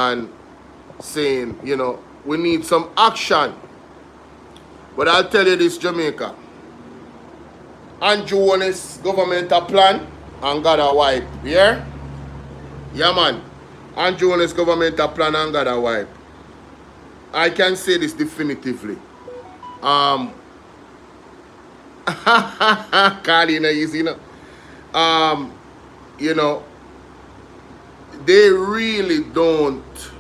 and saying, you know, we need some action. But I'll tell you this, Jamaica. Andrew Jones government a plan and got a wipe. Yeah? Yeah, man. Andrew Jones government a plan and got a wipe. I can say this definitively. Carlina is, you know, they really don't.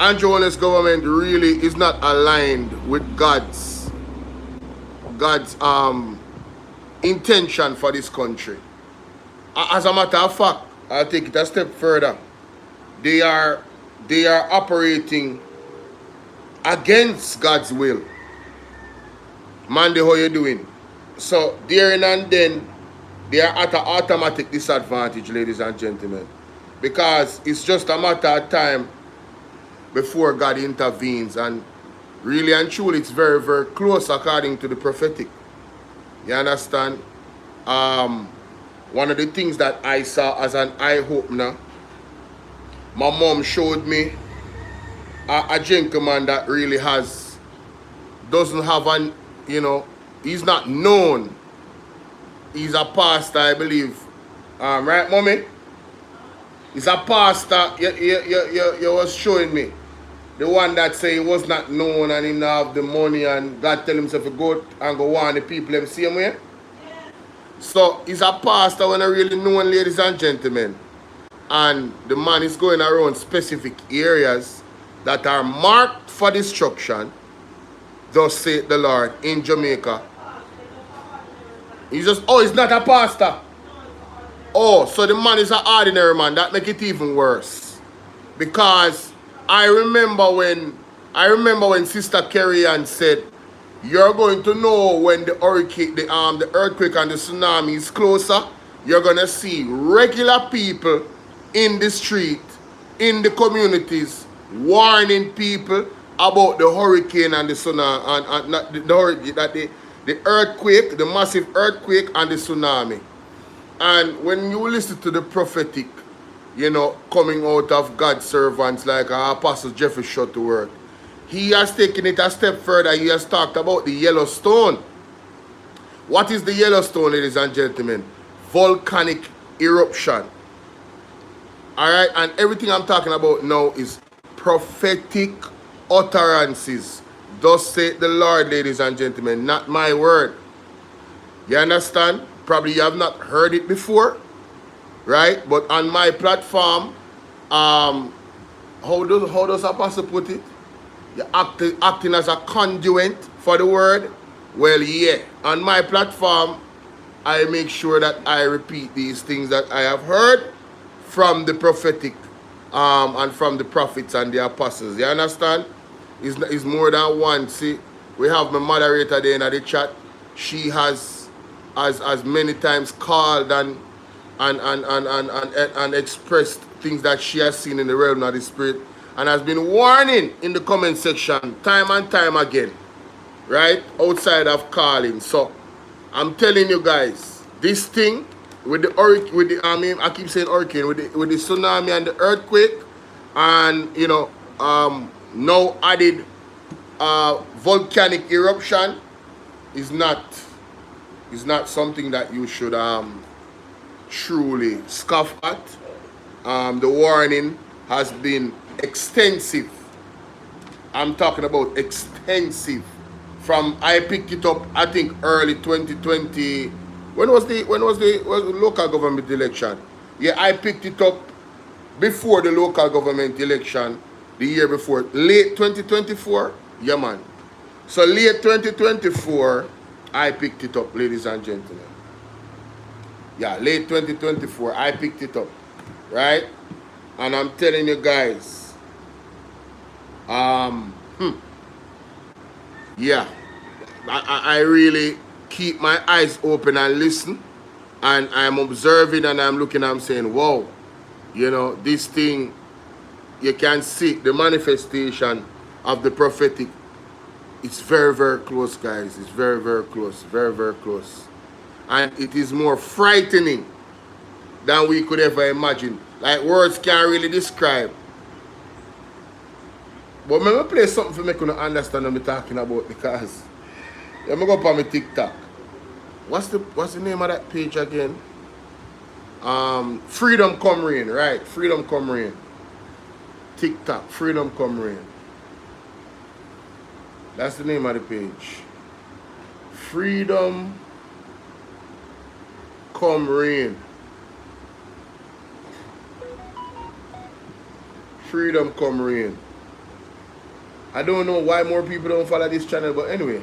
Andrew Jones government really is not aligned with God's intention for this country. As a matter of fact, I'll take it a step further. They are operating against God's will. Mandy, how you doing? So there and then they are at an automatic disadvantage, ladies and gentlemen, because it's just a matter of time before God intervenes, and really and truly it's very, very close according to the prophetic. You understand? One of the things that I saw as an eye-opener, my mom showed me a gentleman that really doesn't have an, you know, he's not known. He's a pastor, I believe. Right, mommy? He's a pastor. You was showing me. The one that say he was not known and he didn't have the money, and God tell himself to go and go warn the people the same way. So he's a pastor when I really known, ladies and gentlemen. And the man is going around specific areas that are marked for destruction, thus saith the Lord, in Jamaica. He's just, oh, he's not a pastor. Oh, so the man is an ordinary man. That make it even worse. Because I remember when Sister Carrie Ann said, you're going to know when the hurricane, the earthquake and the tsunami is closer. You're gonna see regular people in the street, in the communities, warning people about the hurricane and the tsunami, and the earthquake, the massive earthquake and the tsunami. And when you listen to the prophetic, you know, coming out of God's servants like Apostle Jeffrey Shuttleworth, he has taken it a step further. He has talked about the Yellowstone. What is the Yellowstone, ladies and gentlemen? Volcanic eruption. Alright, and everything I'm talking about now is prophetic utterances. Thus saith the Lord, ladies and gentlemen, not my word. You understand? Probably you have not heard it before, right? But on my platform, how does Apostle put it? You're acting as a conduit for the word. Well, yeah. On my platform, I make sure that I repeat these things that I have heard from the prophetic and from the prophets and the apostles. You understand? It's more than one. See, we have my moderator there in the chat. She has many times called and expressed things that she has seen in the realm of the spirit, and has been warning in the comment section time and time again, right? Outside of calling. So I'm telling you guys, this thing with the hurricane, I keep saying hurricane, with the tsunami and the earthquake, and you know, now added volcanic eruption is not something that you should truly scoff at. The warning has been extensive. I'm talking about extensive. From I picked it up, I think early 2020. When was the local government election? Yeah, I picked it up before the local government election, the year before, late 2024. Yeah, man. So late 2024, I picked it up, ladies and gentlemen. Yeah, late 2024, I picked it up, right? And I'm telling you guys, yeah, I really keep my eyes open and listen, and I'm observing and I'm looking, I'm saying, whoa, you know, this thing, you can see the manifestation of the prophetic. It's very, very close, guys. It's very, very close, very, very close. And it is more frightening than we could ever imagine. Like, words can't really describe But let me play something for me to understand what I'm talking about because let me go up on my TikTok. What's the name of that page again? Freedom Come Rain, right? Freedom Come Rain. TikTok, Freedom Come Rain. That's the name of the page. Freedom Come Rain. Freedom Come Rain. I don't know why more people don't follow this channel, but anyway.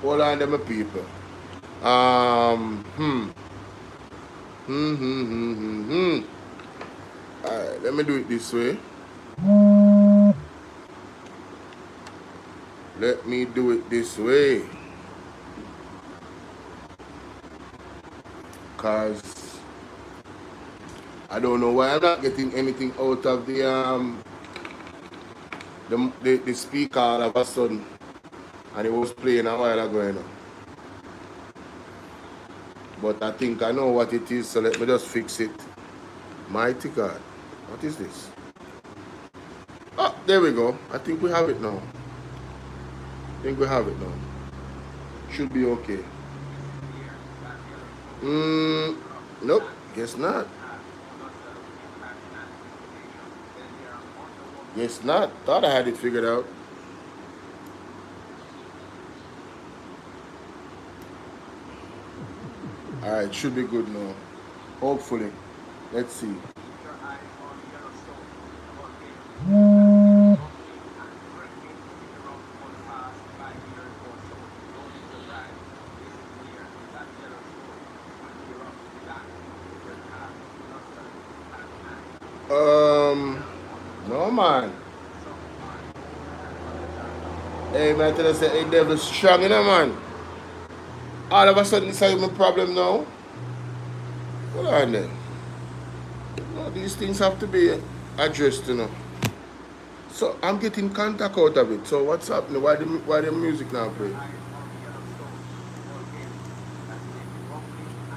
Hold on, them people. Hmm. Alright, let me do it this way. Let me do it this way. Cause I don't know why I'm not getting anything out of the speaker all of a sudden. And it was playing a while ago, you know. But I think I know what it is, so let me just fix it. Mighty God. What is this? Oh, there we go. I think we have it now. Should be okay. Nope. Guess not. Guess not. Thought I had it figured out. Alright, should be good now. Hopefully. Let's see. No man. Hey man, tell us hey devil strong, you know man. All of a sudden this is my problem now. Hold on then. No, these things have to be addressed, you know. So I'm getting contact out of it. So what's happening? Why the music now play?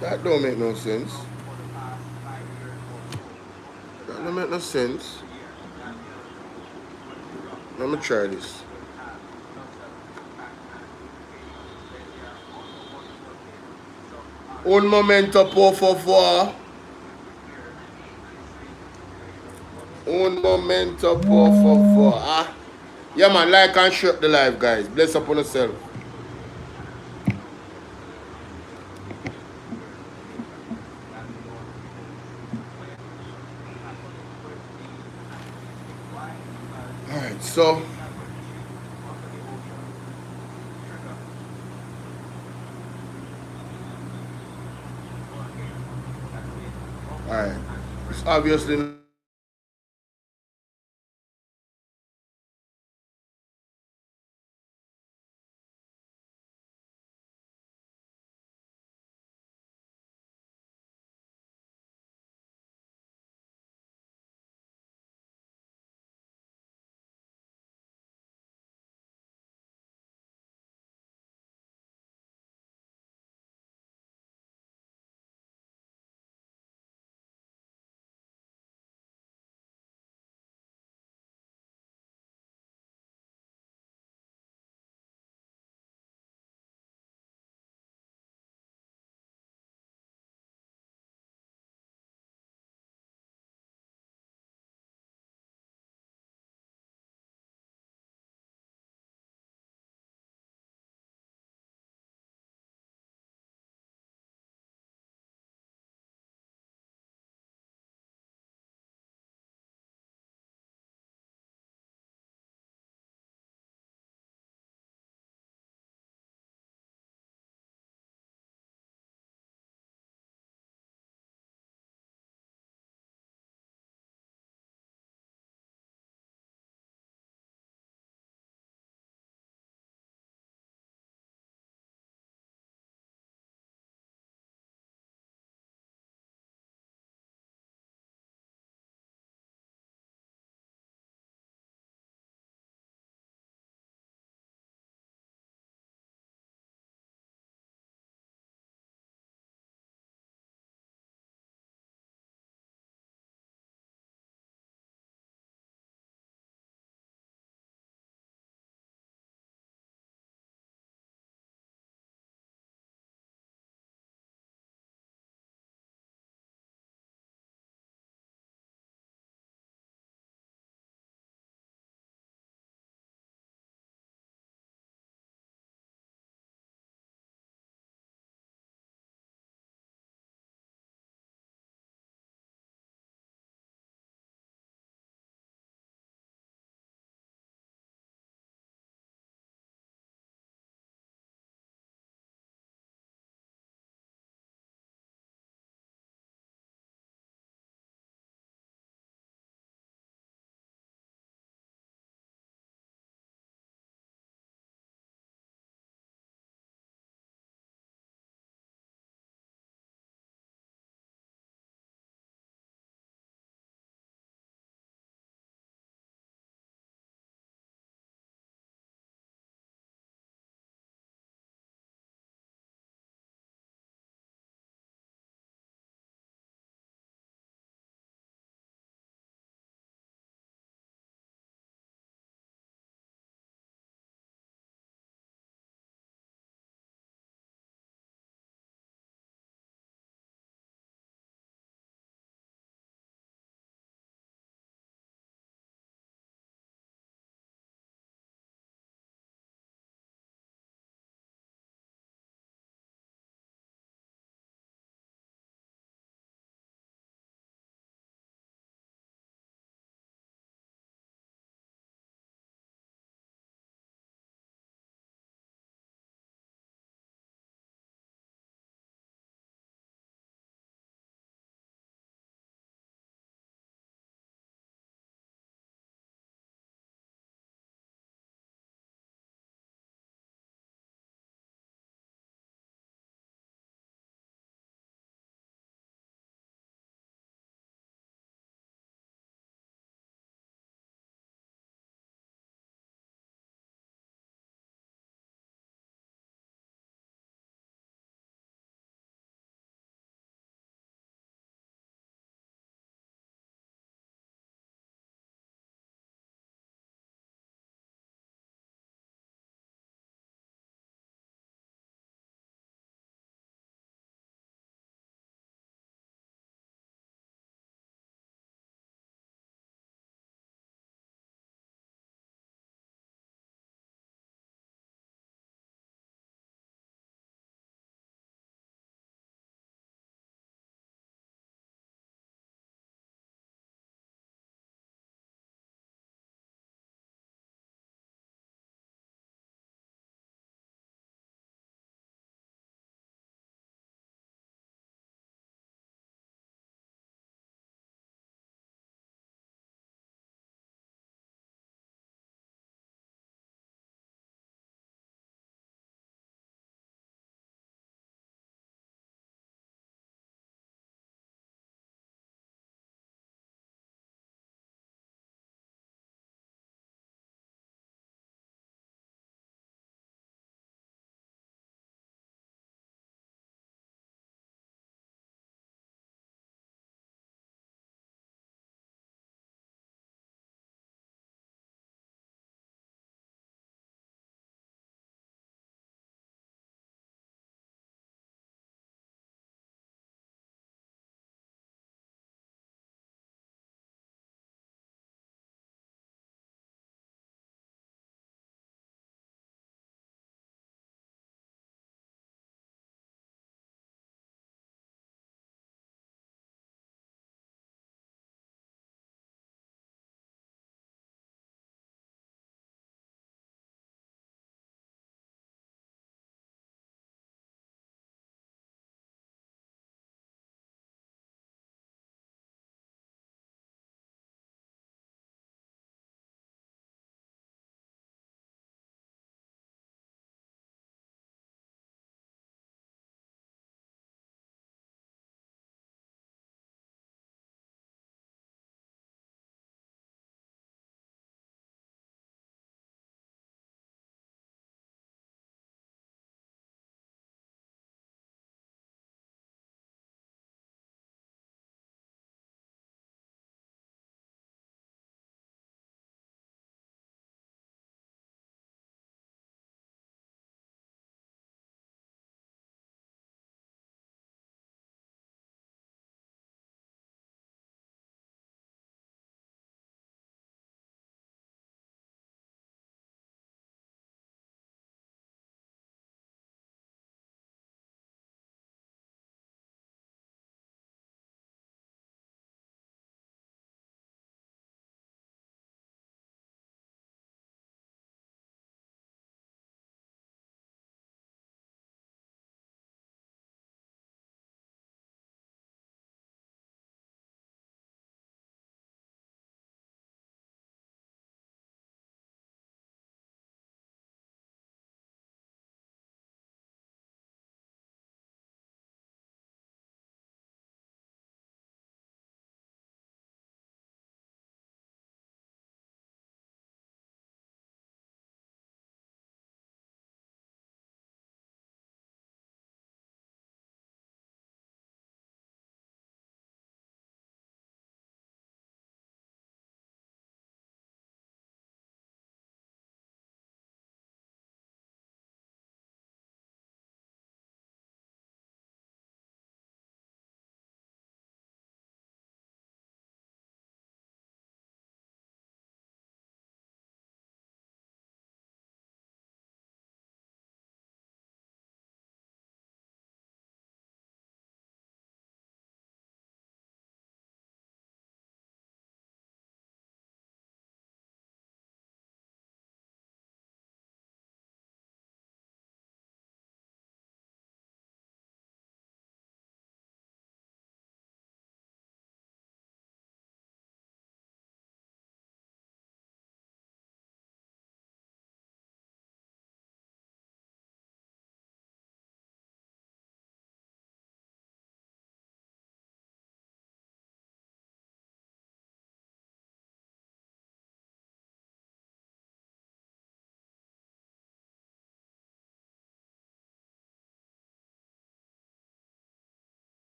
That don't make no sense. That don't make no sense. Let me try this. Un momento, por favor. Un momento, por favor. Ah. Yeah, man, like and share the live, guys. Bless upon yourself. Alright, so. Alright. It's obviously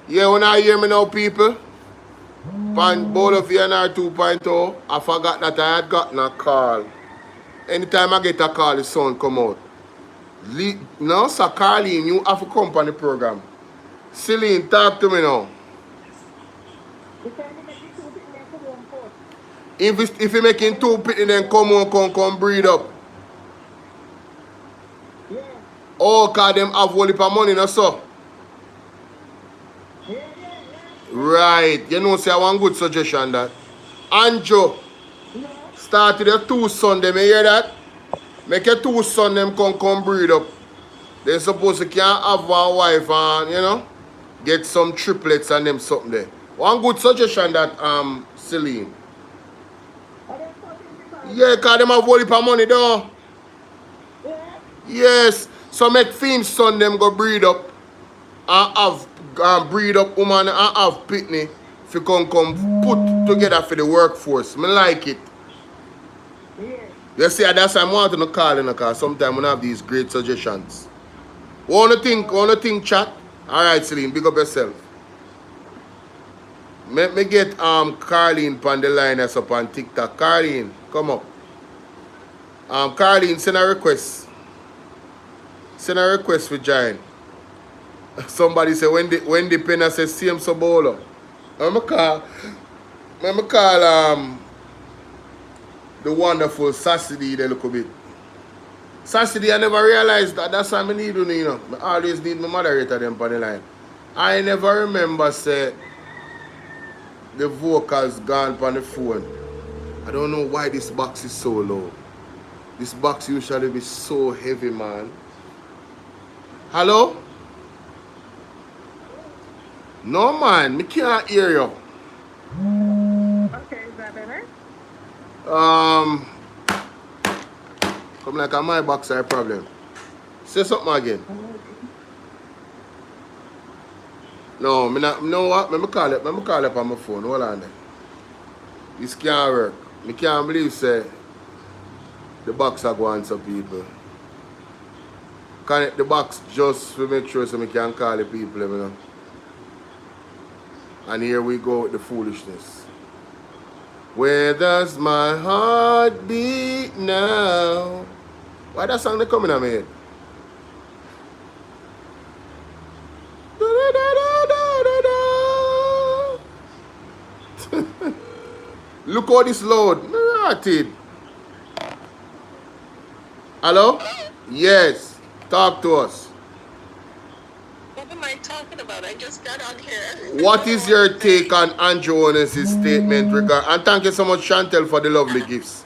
Yeah, when I hear me now, people, on BOLO V&R 2.0, I forgot that I had gotten a call. Anytime I get a call, the sound come out. No, sir, Carlene, you have to come on the program. Celine, talk to me now. If you making 2 pitney, then come on, come breed up. Yeah. Oh, cause them have whole heap of money, no so. Yeah. Right. You know, say I want good suggestion that. Anjo, Yeah. start with your 2 sons, them, you hear that? Make your 2 sons them come breed up. They supposed to can't have one wife and, you know, get some triplets and them something there. One good suggestion that Celine. Yeah, cause them have whole heap of money though. Yeah. Yes. So make Fiend's son them go breed up and have breed up woman and have pitney if you come put together for the workforce. Me like it. Yeah. You see, that's why I want to call in because sometimes we have these great suggestions. Wanna think, chat? Alright, Celine, big up yourself. Me get Carlene on the line that's up on TikTok. Carlene, come up. Carlene, send a request. Send a request for join. Somebody say when the penna says same so bolo. I'm call the wonderful Sassy a little bit. Sassy, I never realized that that's what I need to you know. I always need my moderator them on the line. I never remember say the vocals gone on the phone. I don't know why this box is so low. This box usually be so heavy, man. Hello? No, man, me can't hear you. Okay, is that better? Come like a my box are a problem. Say something again. No, me not. You know what? Let me call it on my phone. Hold on there. This can't work. Me can't believe say the box are going to people. Connect the box just to make sure so me can call the people, you know. And here we go with the foolishness. Where does my heart beat now? Why that song they coming at my head? Look how this load. Rotted. Hello? Yes. Talk to us. What am I talking about? I just got on here. What is your take on Andrew Owens' statement and thank you so much, Chantel, for the lovely gifts.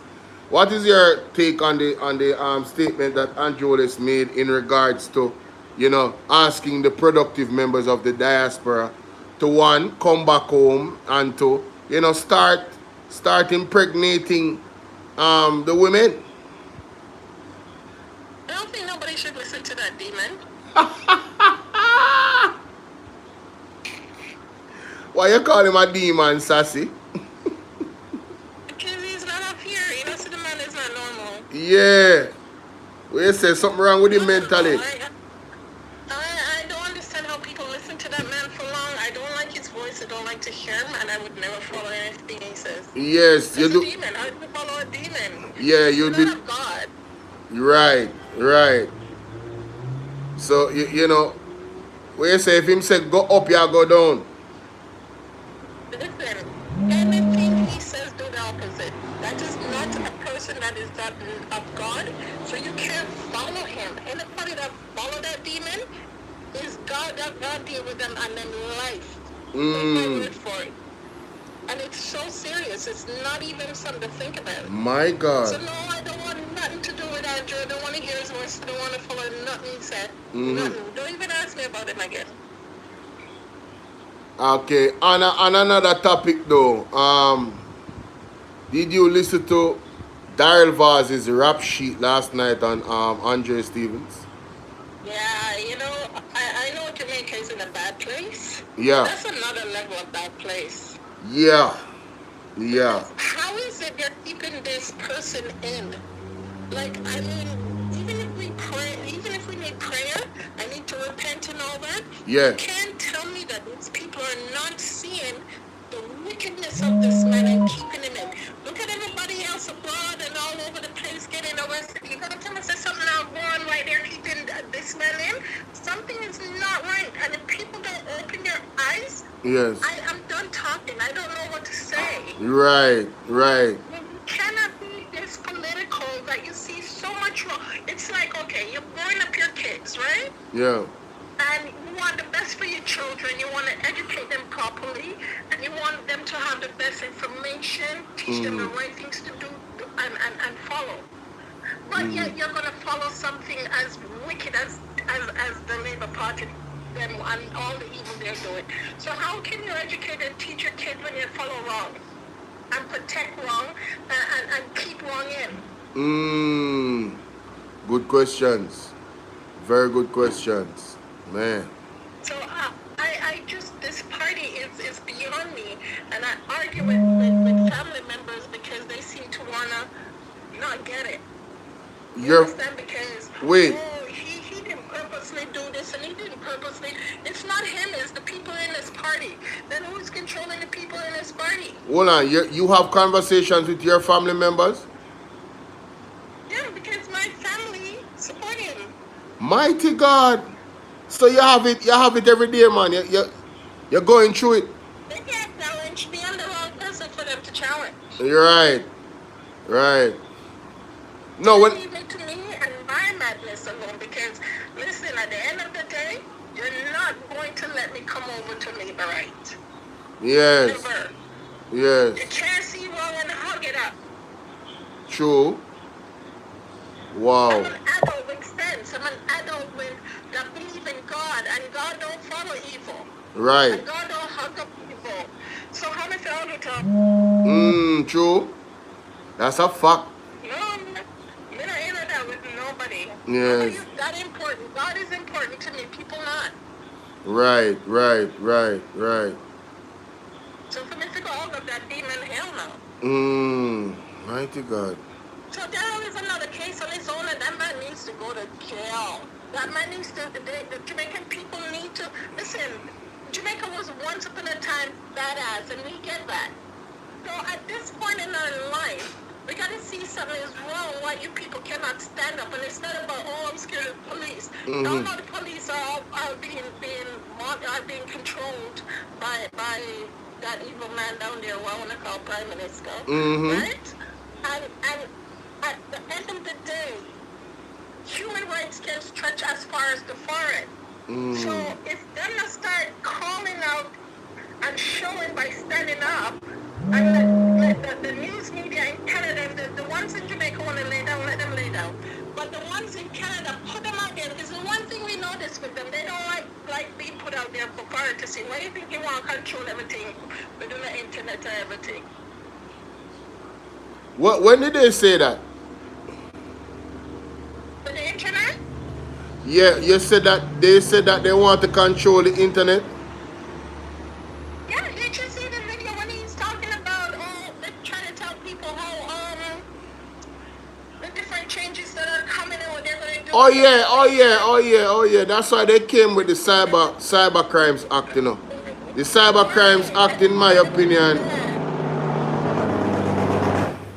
What is your take on the statement that Andrew Owens made in regards to, you know, asking the productive members of the diaspora to one, come back home and to, you know, start impregnating the women? I don't think nobody should listen to that demon. Why you call him a demon, Sassy? Because he's not up here. You know, so the man is not normal. Yeah. We say something wrong with him mentally. I don't understand how people listen to that man for long. I don't like his voice. I don't like to hear him, and I would never follow anything he says. Yes, you do. A demon. How do you follow a demon? Yeah, you He's did. not God. Right. So you know, we say if him say go up, you go down. Listen, anything he says, do the opposite. That is not a person that is not of God, so you can't follow him. Anybody that follow that demon is God, that God deal with them and then life. Take my word for it. And it's so serious, it's not even something to think about. My God. So no, I don't want nothing to do with Andrew. I don't want to hear his voice. I don't want to follow nothing he said. Nothing. Don't even ask me about him again. Okay, on another topic though, did you listen to Daryl Vaz's rap sheet last night on Andre Stevens? Yeah, you know, I know Jamaica is in a bad place. Yeah. That's another level of bad place. Yeah. How is it you're keeping this person in? Like, I mean, even if we need prayer, I need to repent and all that. Yeah. You can't tell me that these people are not seeing the wickedness of this man and keeping him in. Look at everybody else abroad and all over the place getting arrested. You're going to tell us there's something out wrong why they're keeping this man in? Something is not right. And if people don't open their eyes, Yes. I'm done talking. I don't know what to say. Right, right. You cannot be this political that you see so much wrong. It's like, okay, you're growing up your kids, right? Yeah. And you want the best for your children. You want to educate them properly, and you want them to have the best information, teach them the right things to do and follow. But yet you're going to follow something as wicked as the Labour Party them and all the evil they're doing. So how can you educate and teach your kids when you follow wrong and protect wrong and keep wrong in? Good questions. Very good questions. Man. So I just, this party is beyond me, and I argue with family members because they seem to wanna not get it. You understand? Because wait. Oh, he didn't purposely do this, and he didn't purposely. It's not him. It's the people in this party. Then who's controlling the people in this party? Hold on. You have conversations with your family members? Yeah, because my family support him. Mighty God. So you have it every day, man. You're going through it. They can't challenge me. I'm the wrong person for them to challenge. You're right. Right. No, when Leave it to me and my madness alone, because listen, at the end of the day, you're not going to let me come over to Labour right. Yes. Never. Yes. You can't see wrong and hug it up. True. Wow. I'm an adult with sense. I'm an adult with that believe in God, and God don't follow evil. Right. And God don't hug up evil. So how many all the time? True. That's a fact. No, I'm not in that with nobody. Yes. Nobody is that important. God is important to me. People not. Right, right, right, right. So for me to go out of that demon, hell no. Mighty God. So there is another case on its own, and that man needs to go to jail. That man needs to, the Jamaican people need to, listen, Jamaica was once upon a time badass, and we get that. So at this point in our life, we got to see something is wrong why you people cannot stand up. And it's not about, oh, I'm scared of the police. No, the police are being controlled by that evil man down there, who I want to call Prime Minister, right? And at the end of the day, human rights can stretch as far as the foreign. So if they're gonna start calling out and showing by standing up, and let the news media in Canada, the ones in Jamaica want to lay down, let them lay down. But the ones in Canada, put them out there, because the one thing we notice with them, they don't like being put out there for foreign to see. Why do you think they want to control everything within the internet and everything? When did they say that? With the internet? Yeah, you said that they said that they want to control the internet. Yeah, did you see the video when he's talking about, they're trying to tell people how, the different changes that are coming and what they're going to do? Oh yeah. That's why they came with the Cyber Crimes Act, you know. The Cyber Crimes Act, in my opinion,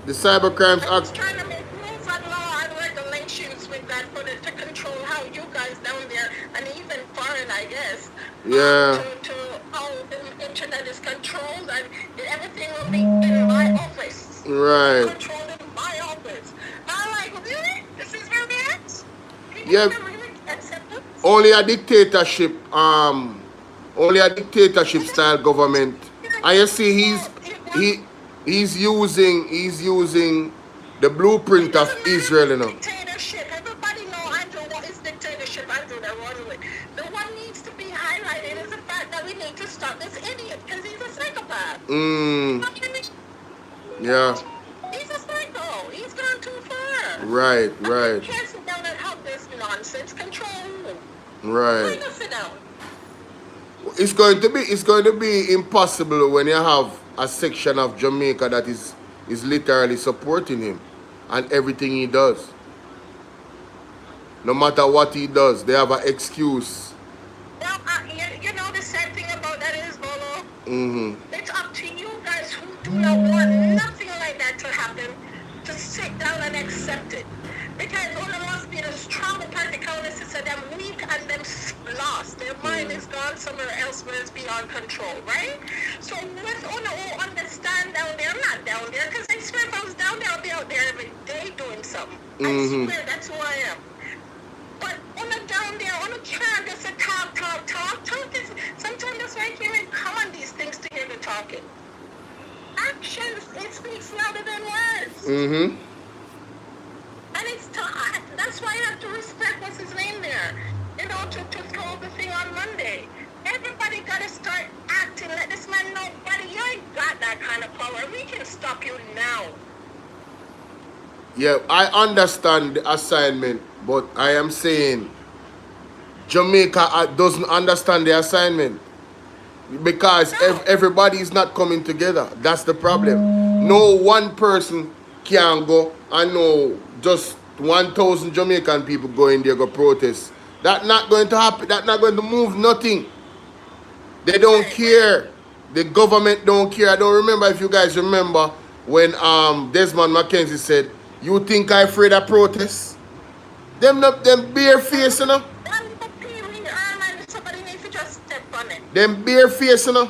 the Cyber Crimes He's Act. trying to make rules and law and regulations with that to control how you guys down there, and even foreign, I guess. Yeah. To how the internet is controlled, and everything will be in my office. Right. Controlled in my office. I'm like, really? This is where we're at? Yeah. Really accept it? Only a dictatorship style government. And you see he's using the blueprint of Israel, you know. Dictatorship. Everybody know Andrew what is dictatorship. Andrew that run with. The one needs to be highlighted is the fact that we need to stop this idiot because he's a psychopath. Yeah. He's a psycho. He's gone too far. Right. You can't sit down and have this nonsense control. Right. Sit down. It's going to be impossible when you have a section of Jamaica that is literally supporting him and everything he does. No matter what he does, they have an excuse. Well, you know the sad thing about It's up to you guys who do not want nothing like that to happen to sit down and accept it. Because one must be the strong particle, so them weak and them lost. Their mind is gone somewhere else where it's beyond control, right? So with Una who understand down there, I'm not down there, because I swear if I was down there, I'll be out there every day doing something. I swear that's who I am. But Una down there, Una can't just talk. Sometimes that's why I can't even come on these things to hear the talking. Actions, it speaks louder than words. And it's that's why you have to respect what's his name there. You know, to throw the thing on Monday. Everybody gotta start acting. Let this man know, buddy, you ain't got that kind of power. We can stop you now. Yeah, I understand the assignment, but I am saying Jamaica doesn't understand the assignment because everybody is not coming together. That's the problem. No one person can go and no just 1,000 Jamaican people go in there go protest. That's not going to happen. That's not going to move nothing. They don't care. The government don't care. I don't remember if you guys remember when Desmond McKenzie said, "You think I afraid of protests?" Them bare face, you know. Them bare face, you know.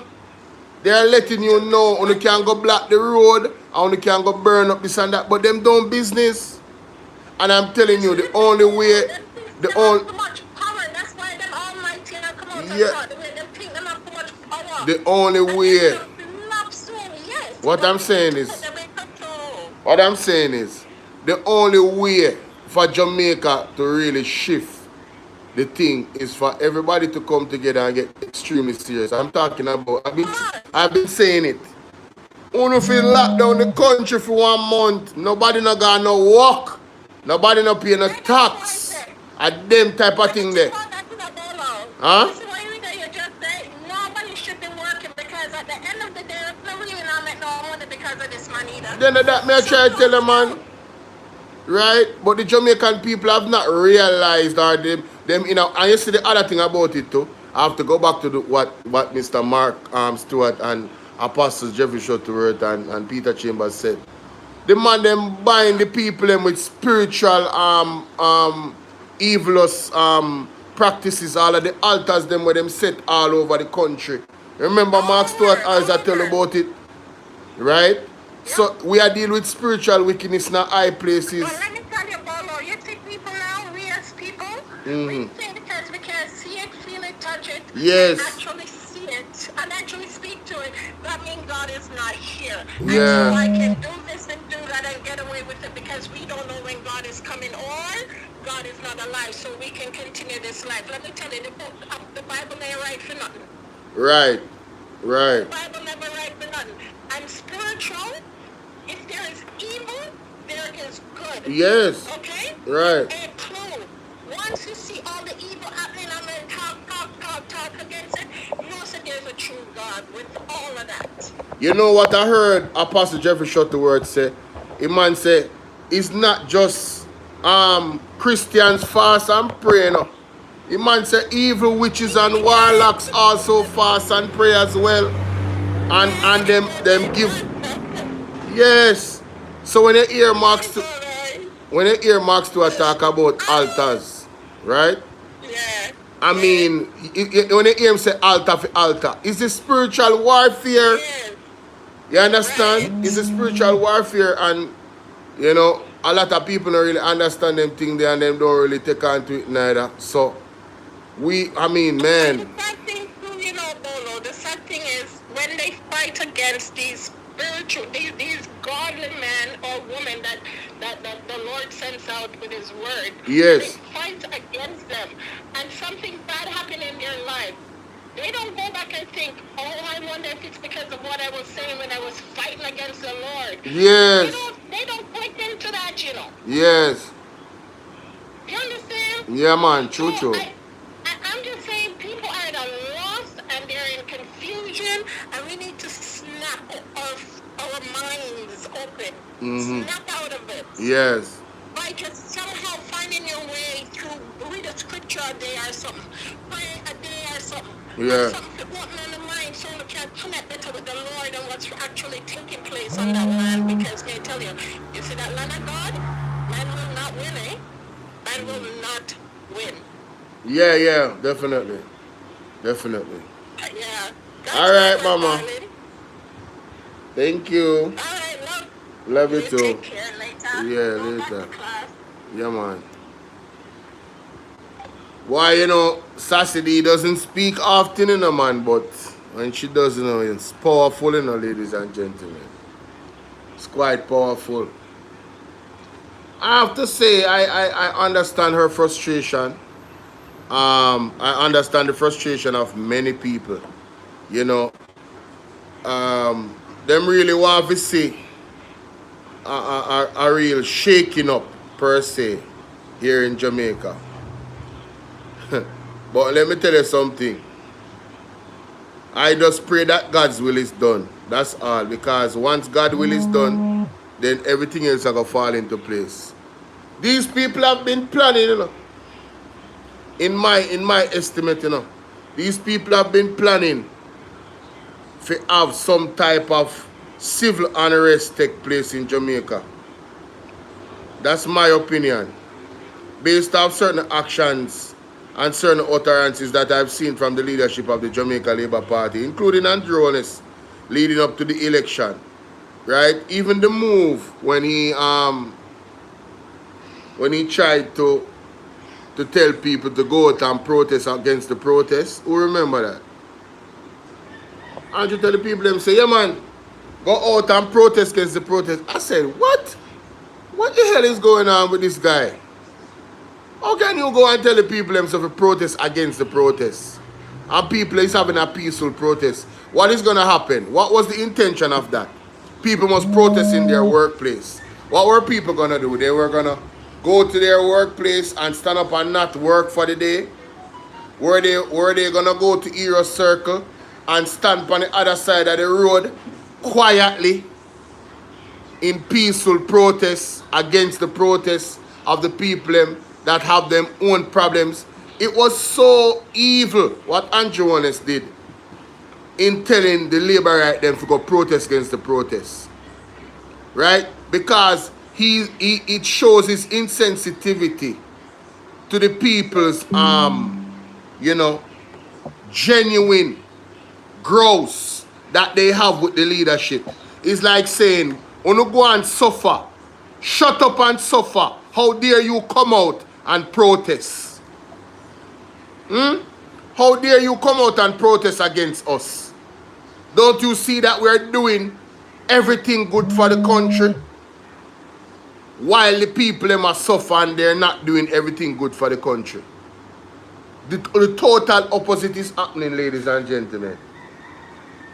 They are letting you know only can go block the road, only can go burn up this and that, but them don't business. And I'm telling you, the only way, the only, the only way. What I'm saying is, the only way for Jamaica to really shift the thing is for everybody to come together and get extremely serious. I'm talking about, I've been saying it. Only if you lock down the country for 1 month, nobody not got no work, nobody not pay no tax, and them type of thing there. Huh? Nobody should be working because at the end of the day, no really not make no money because of this money either. Then that may I try to tell them, man. Right? But the Jamaican people have not realized or them you know, and you see the other thing about it too. I have to go back to what Mr. Mark Stewart and Apostles Jeffrey Shuttleworth and Peter Chambers said. The man them buying the people them with spiritual evilous practices, all of the altars them where them set all over the country. Remember Mark Stewart as I tell about it? Right? So we are dealing with spiritual wickedness in high places. But let me tell you, Bolo, you see people now, we as people, we think because we can see it, feel it, touch it, yes, and actually see it, and actually speak to it, that means God is not here. Yeah. And so I can do this and do that and get away with it because we don't know when God is coming or God is not alive, so we can continue this life. Let me tell you, the Bible ain't right for nothing. Right, right. The Bible never right for nothing. And spiritual, if there is evil, there is good. Yes. Okay? Right. A clue. Once you see all the evil happening and then talk against it, you know that there's a true God with all of that. You know what I heard Apostle Jeffrey Shuttleworth say? A man say, it's not just Christians fast and pray. No. The man say evil witches and warlocks also fast and pray as well. And them give. Yes. So when you hear Marx to talk about altars, right? Yeah. I mean, when you hear him say altar for altar, it's a spiritual warfare. Yeah. You understand? It's a spiritual warfare, and you know, a lot of people don't really understand them things there and them don't really take on to it neither. So I mean, man. The sad thing too, you know, Bolo, the sad thing is when they fight against these spiritual, these godly men or women that the Lord sends out with His word. Yes. They fight against them, and something bad happened in their life. They don't go back and think, oh, I wonder if it's because of what I was saying when I was fighting against the Lord. Yes. They don't click into that, you know. Yes. You understand? Yeah, man. True. I'm just saying people are at a loss and they're in confusion, and we need to snap our minds open. Snap out of it. Yes. By just somehow finding your way through, read a scripture a day or something, pray a day or something. Yeah. Something to open on the mind so you can connect than what's actually taking place on that land. Because may I tell you, you see that land of God, man will not win, eh? Man will not win. Yeah, yeah, definitely. Definitely. Yeah. All right, mama. Darling. Thank you. All right, love. Love you too. Take care later. Yeah, Go back later. to class. Yeah, man. Why, you know, Sassy doesn't speak often, you know, man, but when she does, you know, it's powerful, you know, ladies and gentlemen. It's quite powerful. I have to say, I understand her frustration. I understand the frustration of many people. You know, them really want to see a real shaking up, per se, here in Jamaica. But let me tell you something. I just pray that God's will is done. That's all. Because once God's will is done, then everything else is going to fall into place. These people have been planning, you know. In my estimate, you know. These people have been planning to have some type of civil unrest take place in Jamaica. That's my opinion. Based off certain actions and certain utterances that I've seen from the leadership of the Jamaica Labour Party, including Andrew Holness, leading up to the election. Right? Even the move when he tried to tell people to go out and protest against the protest. Who remember that? And you tell the people, them say, yeah man, go out and protest against the protest. I said, what? What the hell is going on with this guy? How can you go and tell the people themselves to protest against the protest? And people is having a peaceful protest. What is going to happen? What was the intention of that? People must protest in their workplace. What were people going to do? They were going to go to their workplace and stand up and not work for the day? Were they going to go to Hero Circle and stand on the other side of the road quietly in peaceful protest against the protests of the people that have them own problems? It was so evil what Andrew Holness did in telling the labor right them to go protest against the protests. Right? Because it shows his insensitivity to the people's you know, genuine growth that they have with the leadership. It's like saying, "Wanna go and suffer. Shut up and suffer. How dare you come out and protest? How dare you come out and protest against us? Don't you see that we're doing everything good for the country? While the people are suffering and they're not doing everything good for the country." The total opposite is happening, ladies and gentlemen.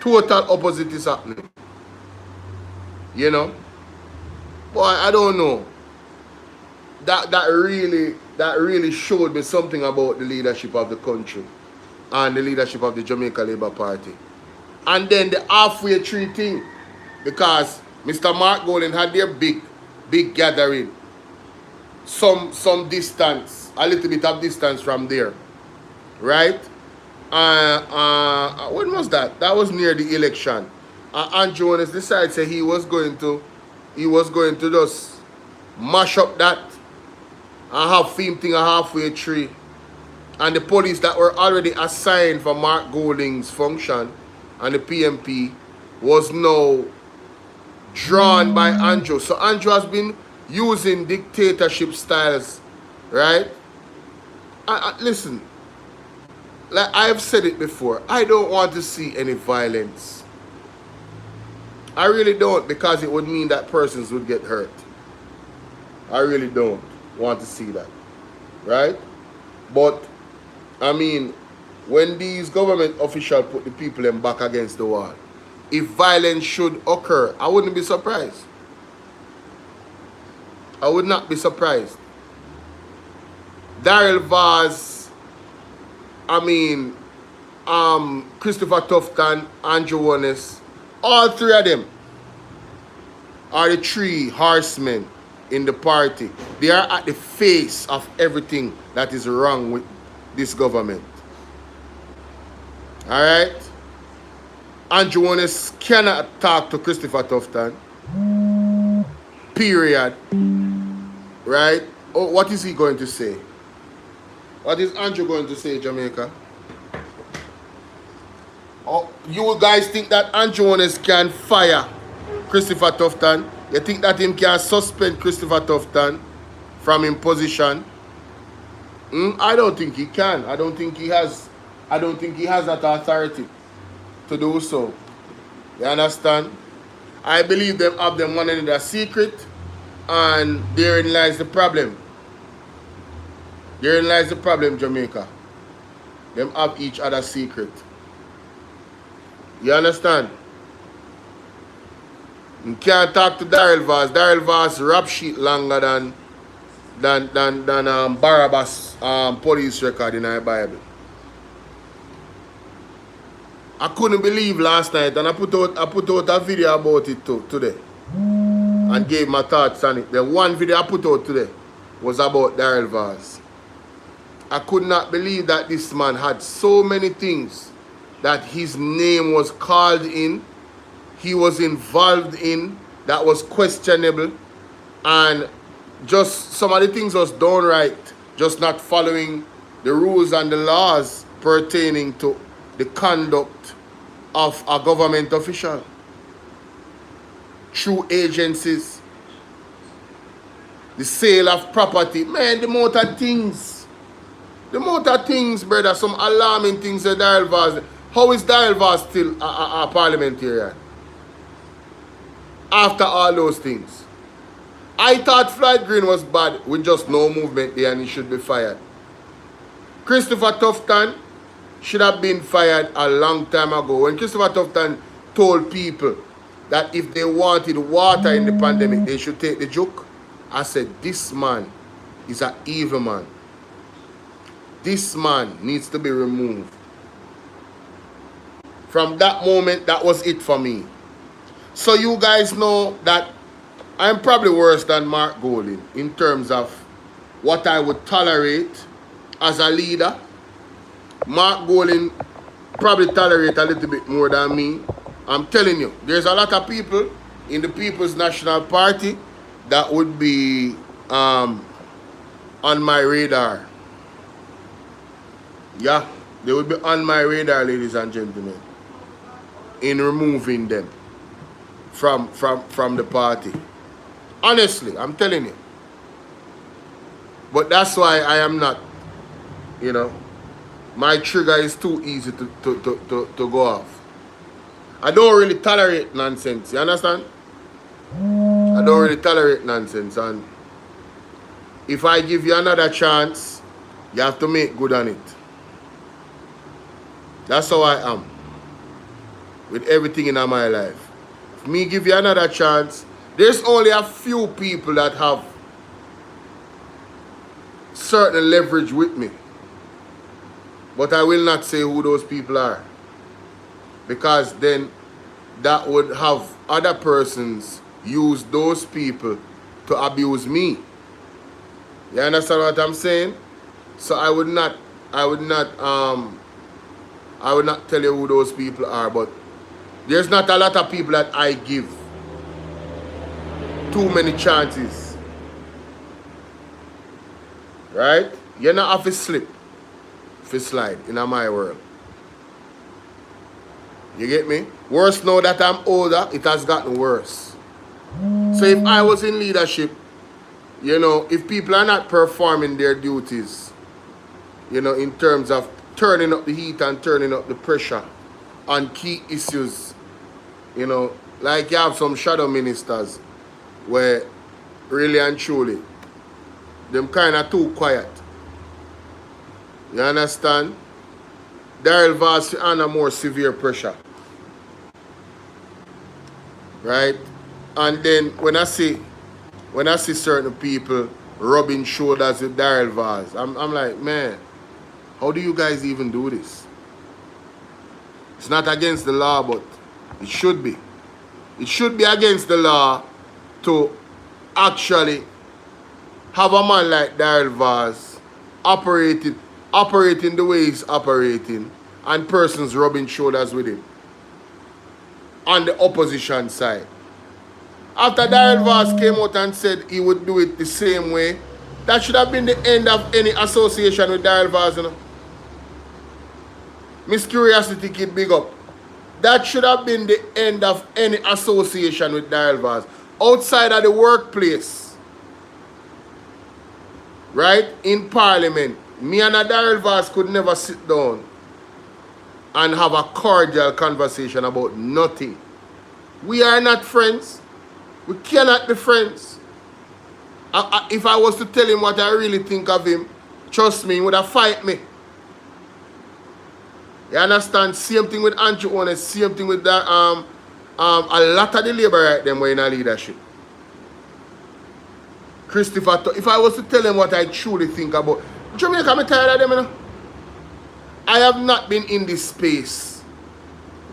Total opposite is happening. You know? Boy, I don't know. That really showed me something about the leadership of the country and the leadership of the Jamaica Labour Party. And then the halfway tree thing, because Mr. Mark Golding had their big gathering, some distance, a little bit of distance from there, right? When was that? That was near the election. Andrew Holness decided say he was going to just mash up that and have theme thing a halfway tree. And the police that were already assigned for Mark Golding's function and the PMP was now drawn by Andrew. So Andrew has been using dictatorship styles, right? Listen, like I've said it before, I don't want to see any violence. I really don't, because it would mean that persons would get hurt. I really don't want to see that, right? But, I mean, when these government officials put the people them back against the wall, if violence should occur, I wouldn't be surprised. I would not be surprised. Daryl Vaz, I mean, Christopher Tufton, Andrew Holness, all three of them are the three horsemen in the party. They are at the face of everything that is wrong with this government. Alright? Andrew Jones cannot talk to Christopher Tufton. Period. Right? Oh, what is he going to say? What is Andrew going to say, Jamaica? Oh, you guys think that Andrew Jones can fire Christopher Tufton? You think that him can suspend Christopher Tufton from his position? I don't think he can. I don't think he has that authority to do so. You understand? I believe them have them one another secret, and therein lies the problem. Therein lies the problem, Jamaica. Them have each other's secret. You understand? You can't talk to Daryl Vaz. Daryl Vaz rap sheet longer than Barabbas police record in our Bible. I couldn't believe last night, and I put out a video about it today and gave my thoughts on it. The one video I put out today was about Daryl Vaz. I could not believe that this man had so many things that his name was called in, he was involved in, that was questionable, and just some of the things was done right, just not following the rules and the laws pertaining to the conduct of a government official through agencies, the sale of property. Man, the amount of things, brother, some alarming things that Daryl Vaz. How is Daryl Vaz still a parliamentarian after all those things? I thought Floyd Green was bad with just no movement there and he should be fired. Christopher Tufton should have been fired a long time ago. When Christopher Tufton told people that if they wanted water in the pandemic, they should take the joke, I said, this man is an evil man. This man needs to be removed. From that moment, that was it for me. So you guys know that I'm probably worse than Mark Golding in terms of what I would tolerate as a leader. Mark Golding probably tolerate a little bit more than me. I'm telling you, there's a lot of people in the People's National Party that would be on my radar. Yeah, they would be on my radar, ladies and gentlemen, in removing them from the party. Honestly, I'm telling you. But that's why I am not, you know, my trigger is too easy to go off. I don't really tolerate nonsense, you understand? I don't really tolerate nonsense, and if I give you another chance, you have to make good on it. That's how I am with everything in my life. If me give you another chance, there's only a few people that have certain leverage with me. But I will not say who those people are, because then that would have other persons use those people to abuse me. You understand what I'm saying? So I would not tell you who those people are, but there's not a lot of people that I give too many chances. Right? You're not have to slip, if you slide in my world. You get me? Worse now that I'm older, it has gotten worse. So if I was in leadership, you know, if people are not performing their duties, you know, in terms of turning up the heat and turning up the pressure on key issues, you know, like you have some shadow ministers where really and truly them kind of too quiet. You understand? Daryl Vaz under more severe pressure. Right? And then when I see certain people rubbing shoulders with Daryl Vaz, I'm like, man, how do you guys even do this? It's not against the law, but it should be. It should be against the law to actually have a man like Daryl Vaz operating the way he's operating, and persons rubbing shoulders with him. on the opposition side. After Daryl Vaz came out and said he would do it the same way, that should have been the end of any association with Daryl Vaz, you know. Miss Curiosity Kid, big up. That should have been the end of any association with Daryl Vaz. Outside of the workplace, right, in Parliament, me and Daryl Vaz could never sit down and have a cordial conversation about nothing. We are not friends. We cannot be friends. If I was to tell him what I really think of him, trust me, he would have fight me. You understand? Same thing with Andrew Owners, same thing with that, a lot of the labor right them were in a leadership. Christopher, if I was to tell him what I truly think about Jamaica, I'm tired of them, you know? I have not been in this space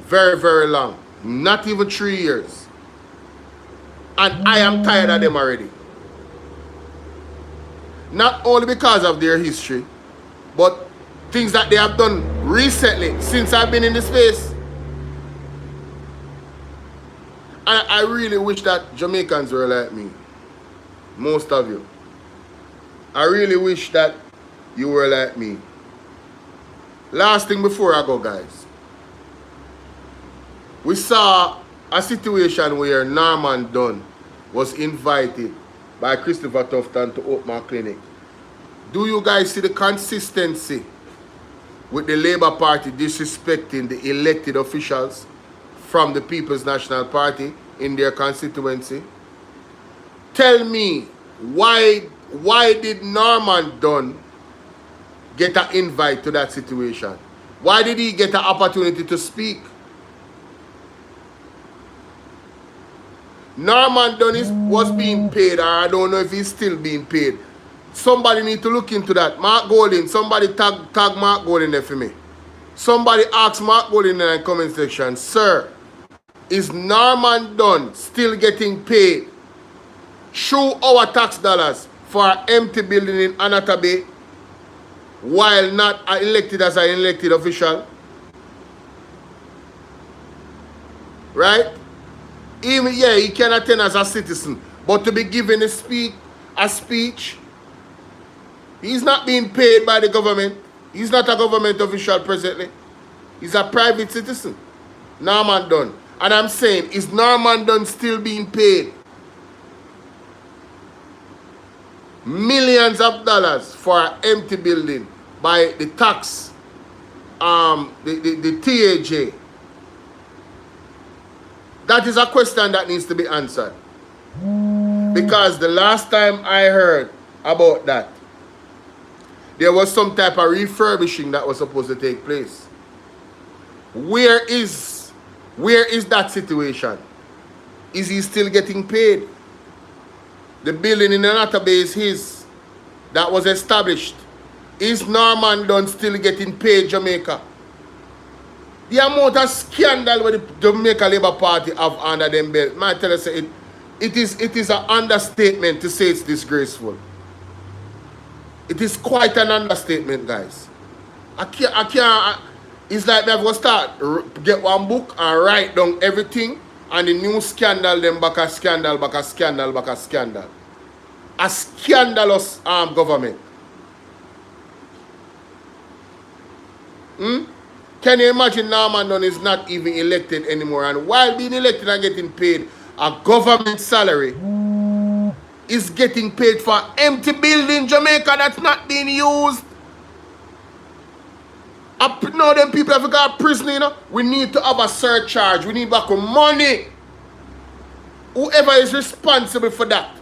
very, very long. Not even 3 years. And I am tired of them already. Not only because of their history, but things that they have done recently since I've been in this space. And I really wish that Jamaicans were like me. Most of you. I really wish that you were like me. Last thing before I go, guys. We saw a situation where Norman Dunn was invited by Christopher Tufton to open a clinic. Do you guys see the consistency with the Labour Party disrespecting the elected officials from the People's National Party in their constituency? Tell me, why did Norman Dunn get an invite to that situation? Why did he get an opportunity to speak? Norman Dunn was being paid, or I don't know if he's still being paid. Somebody need to look into that. Mark Golding, somebody tag Mark Golding there for me. Somebody ask Mark Golding in the comment section, sir, is Norman Dunn still getting paid through our tax dollars for an empty building in Anata Bay while not elected as an elected official? Right? Even, yeah, he can attend as a citizen, but to be given a speech, he's not being paid by the government. He's not a government official presently. He's a private citizen. Norman Dunn. And I'm saying, is Norman Dunn still being paid millions of dollars for an empty building by the tax, the TAJ? That is a question that needs to be answered. Because the last time I heard about that, there was some type of refurbishing that was supposed to take place. Where is that situation? Is he still getting paid? The building in Anata Bay is his. That was established. Is Norman Dunn still getting paid, Jamaica? The amount of scandal with the Jamaica Labour Party have under them belt, I tell you, it is an understatement to say it's disgraceful. It is quite an understatement, guys. I can't, it's like me have to start, get one book and write down everything and the new scandal, then back a scandal, back a scandal, back a scandal. A scandalous government. Can you imagine Norman Dunn is not even elected anymore, and while being elected and getting paid a government salary, is getting paid for empty building Jamaica that's not being used? Now them people have got prison, you know. We need to have a surcharge. We need back money. Whoever is responsible for that,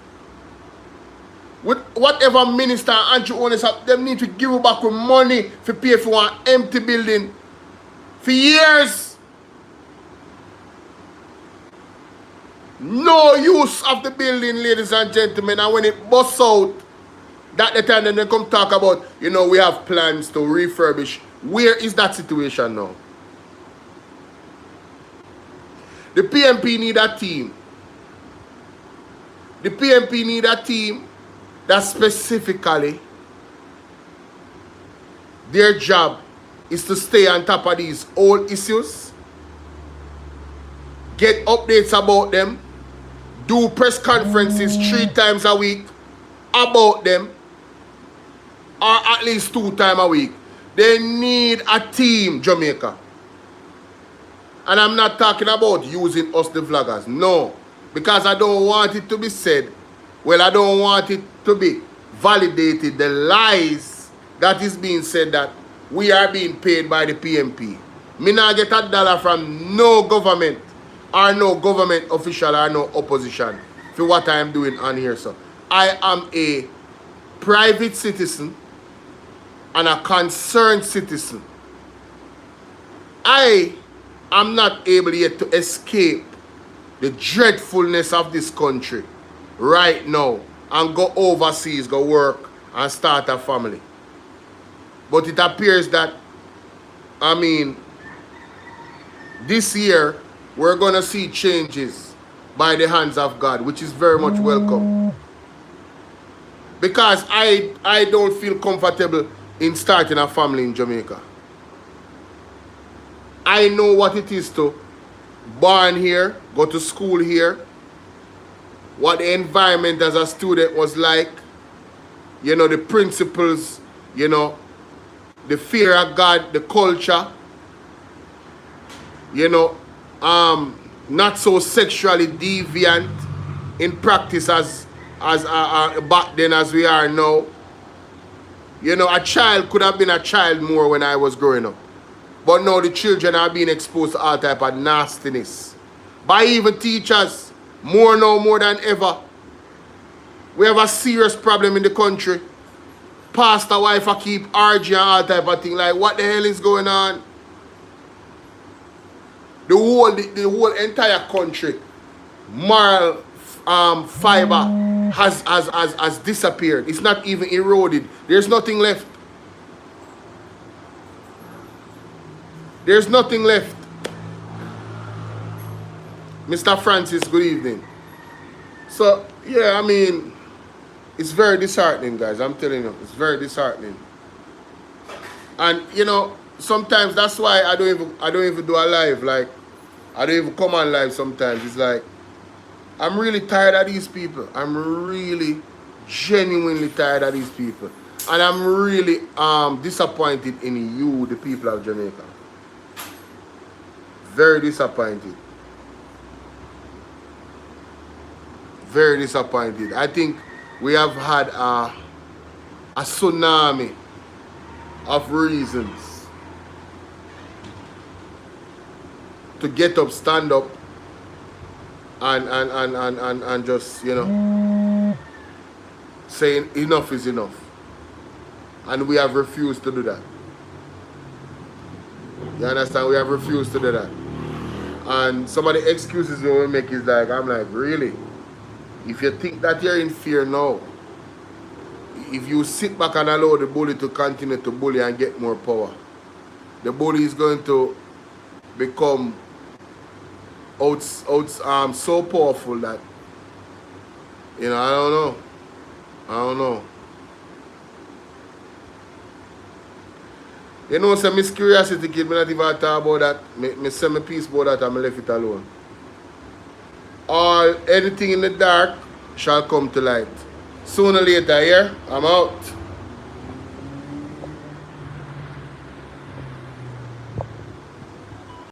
with whatever minister and Andrew owners have, them need to give back money to pay for an empty building for years. No use of the building, ladies and gentlemen, and when it busts out, that the time then they come talk about, you know, we have plans to refurbish. Where is that situation now? The PMP need a team. The PMP need a team that specifically their job is to stay on top of these old issues. get updates about them, do press conferences 3 times a week about them, or at least 2 times a week. They need a team, Jamaica. And I'm not talking about using us the vloggers. No. Because I don't want it to be said. Well, I don't want it to be validated. The lies that is being said that we are being paid by the PMP. Me not get $1 from no government or no government official or no opposition for what I am doing on here. So I am a private citizen and a concerned citizen. I'm not able yet to escape the dreadfulness of this country right now and go overseas, go work and start a family. But it appears that, I mean, this year we're going to see changes by the hands of God, which is very much welcome. Because I don't feel comfortable in starting a family in Jamaica. I know what it is to born here, go to school here, what the environment as a student was like, you know, the principles, you know, the fear of God, the culture, you know, not so sexually deviant in practice as back then as we are now. You know, a child could have been a child more when I was growing up. But now the children are being exposed to all type of nastiness. By even teachers, more now, more than ever. We have a serious problem in the country. Pastor wife keep arguing all type of thing. Like, what the hell is going on? The whole entire country, moral fiber has disappeared. It's not even eroded. There's nothing left. There's nothing left. Mr. Francis, good evening. So, yeah, I mean, it's very disheartening, guys. I'm telling you, it's very disheartening. And, you know, sometimes that's why I don't even do a live. Like, I don't even come on live sometimes. It's like, I'm really tired of these people. I'm really genuinely tired of these people. And I'm really disappointed in you, the people of Jamaica. Very disappointed. Very disappointed. I think we have had a tsunami of reasons to get up, stand up, and just, you know, saying enough is enough. And we have refused to do that. You understand? We have refused to do that. And some of the excuses we make is like, I'm like, really? If you think that you're in fear now, if you sit back and allow the bully to continue to bully and get more power, the bully is going to become so powerful that, you know, I don't know. You know, some Miss Curiosity kid, me not even talk about that. Me say my piece about that and I left it alone. All anything in the dark shall come to light. Sooner or later, yeah? I'm out.